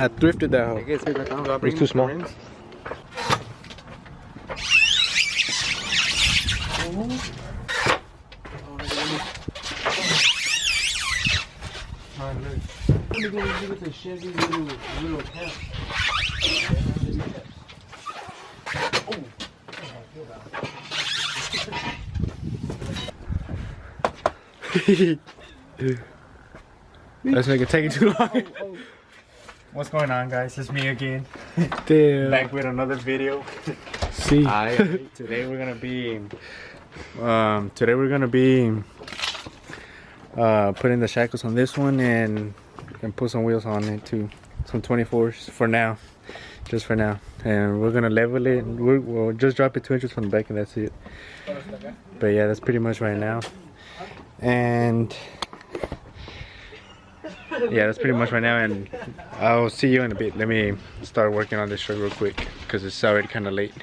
I thrifted that hoe. It's too small. Let's make it take too long. What's going on, guys? It's me again. Damn. Back with another video. See. Today we're gonna be putting the shackles on this one and put some wheels on it too. Some 24s for now, just for now. And we're gonna level it. We'll just drop it 2 inches from the back and that's it. But yeah, that's pretty much right now. And yeah, that's pretty much right now, and I'll see you in a bit. Let me start working on this truck real quick because it's already kind of late.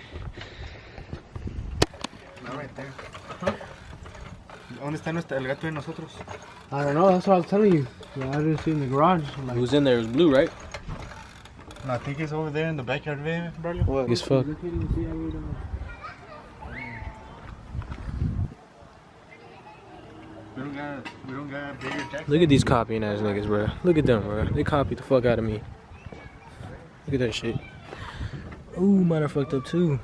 Not right there. ¿Dónde está el gato de nosotros? I don't know, that's what I was telling you. I didn't see in the garage. Like, Who's in there? It was blue, right? No, I think it's over there in the backyard, bro. What? As fuck. We don't got bigger jackets. Look at these copying ass niggas, bro. Look at them, bro. They copied the fuck out of me. Look at that shit. Ooh, mine are fucked up too.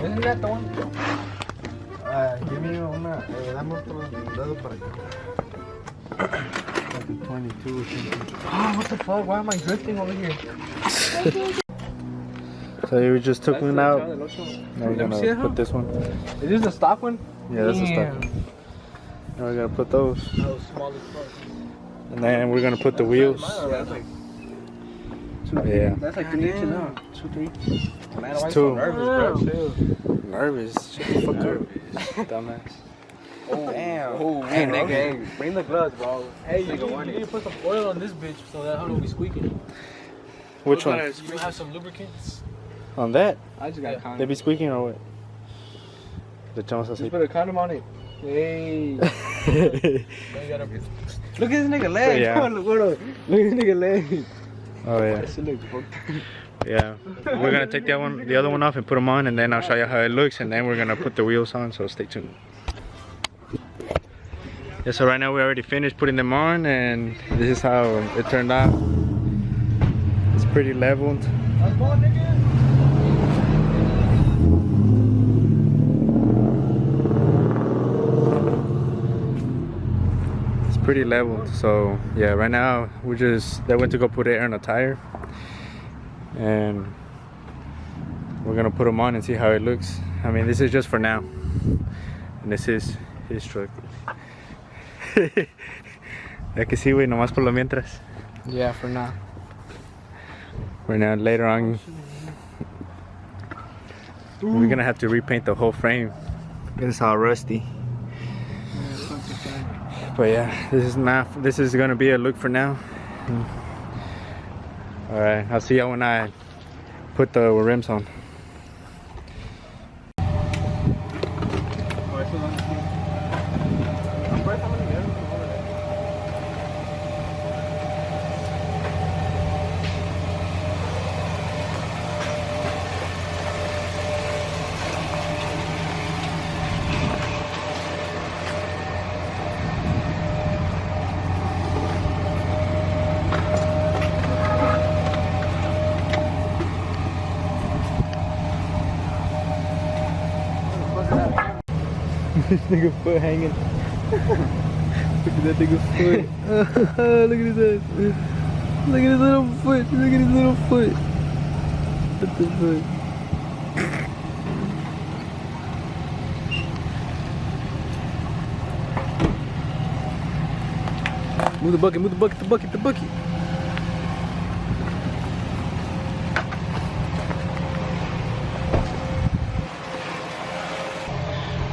Isn't that the one? Give me una, dame otro dedo para acá. Like a 22 or something. Oh, what the fuck? Why am I drifting over here? So we just took one out. Now we're gonna put this one. is this the stock one? Yeah, that's the stock one. Now we're gonna put those. And then we're gonna put the wheels. Yeah. That's like 3 inches now. 2, 3. Man, It's two. Nervous, bro. Nervous. Shut the fuck up. Dumbass. Oh, damn. Oh, hey, nigga, hey, bring the gloves, bro. Hey, you need to put some oil on this bitch so that hoe don't be squeaking. Which one? You have some lubricants? On that? I just got a condom. They be squeaking or what? The Jones Just put a condom on it. Hey. Look at Look at this nigga leg. Yeah. Look at this nigga leg. Oh yeah. That shit looks fucked. Yeah. We're gonna take the other one off and put them on, and then I'll show you how it looks, and then we're gonna put the wheels on. So stay tuned. Yeah. So right now we already finished putting them on, and this is how it turned out. It's pretty leveled. Pretty leveled. So yeah, right now they went to go put air on a tire, and we're gonna put them on and see how it looks. I mean, this is just for now, and this is his truck. Ya que sí, güey, nomás por lo mientras. Yeah, for now. For now, later on, we're gonna have to repaint the whole frame. It's all rusty. But yeah, this is gonna be a look for now. All right, I'll see y'all when I put the rims on. This nigga foot hanging. Look at that nigga foot. Look at his ass. Look at his little foot. Look at his little foot. What the fuck? Move the bucket, move the bucket, the bucket, the bucket.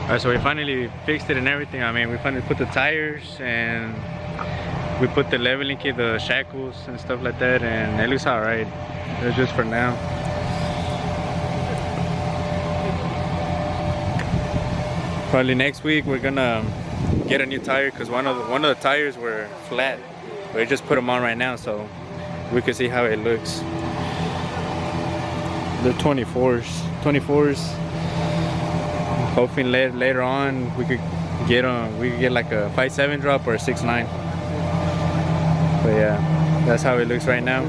Alright, so we finally fixed it and everything. I mean, we finally put the tires and we put the leveling kit, the shackles and stuff like that, and it looks alright. It's just for now. Probably next week we're gonna get a new tire because one of the tires were flat. We just put them on right now so we can see how it looks. They're 24s. Hopefully later on we could get like a 5.7 drop or a 6.9. But yeah, that's how it looks right now.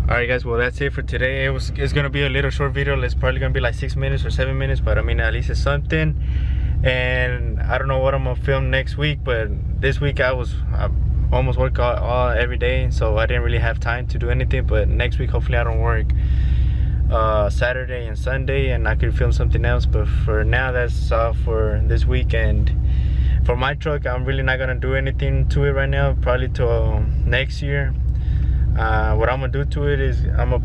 Alright guys, well that's it for today. It's gonna be a little short video. It's probably gonna be like 6 minutes or 7 minutes, but I mean at least it's something. And I don't know what I'm gonna film next week, but this week I almost work all every day, so I didn't really have time to do anything. But next week hopefully I don't work Saturday and Sunday and I could film something else. But for now that's all for this weekend. For my truck, I'm really not gonna do anything to it right now, probably till next year. What I'm gonna do to it is I'm gonna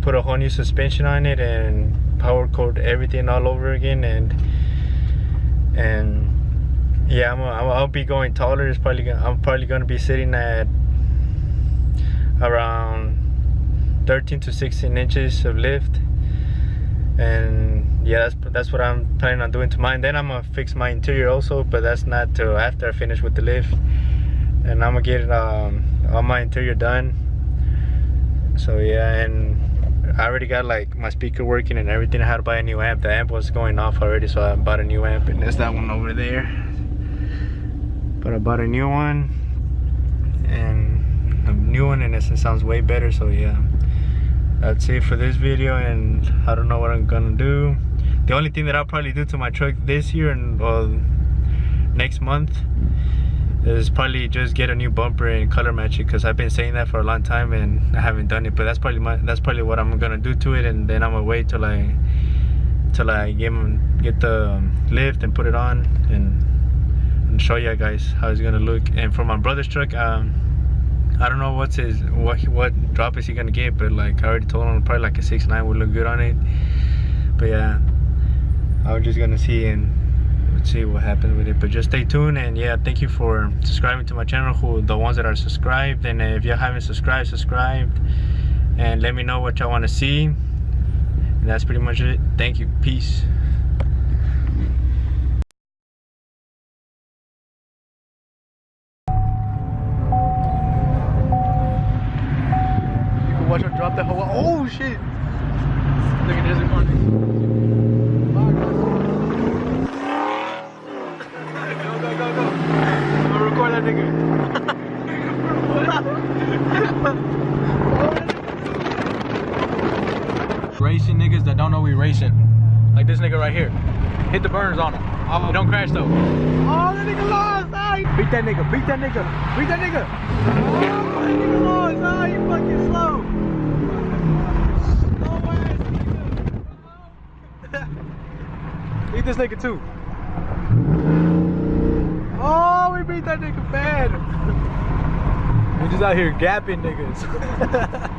put a whole new suspension on it and power coat everything all over again, and yeah, I'll be going taller. I'm probably gonna be sitting at around 13 to 16 inches of lift, and yeah, that's what I'm planning on doing to mine. Then I'm gonna fix my interior also, but that's not till after I finish with the lift, and I'm gonna get all my interior done. So yeah, and I already got like my speaker working and everything. I had to buy a new amp. The amp was going off already, so I bought a new amp, and there's that one over there. But I bought a new one, and it sounds way better. So yeah, that's it for this video, and I don't know what I'm gonna do. The only thing that I'll probably do to my truck this year and well next month is probably just get a new bumper and color match it, because I've been saying that for a long time and I haven't done it. But that's probably what I'm gonna do to it, and then I'm gonna wait till I get the lift and put it on and show you guys how it's gonna look. And for my brother's truck, I don't know what drop is he gonna get, but like I already told him, probably like a 6.9 would look good on it. But yeah, I'm just gonna see and see what happens with it. But just stay tuned, and yeah, thank you for subscribing to my channel, the ones that are subscribed. And if you haven't subscribed, and let me know what y'all want to see. And that's pretty much it. Thank you. Peace. You can watch her drop the whole. Oh shit! Look at this one. Record that nigga. Racing niggas that don't know we racing. Like this nigga right here. Hit the burners on him. Oh, don't crash though. Oh, that nigga lost. Oh, beat that nigga. Beat that nigga. Beat that nigga. Oh, that nigga lost. Oh, you fucking slow. Slow ass nigga. Eat this nigga too. Oh, we beat that nigga bad. We just out here gapping niggas.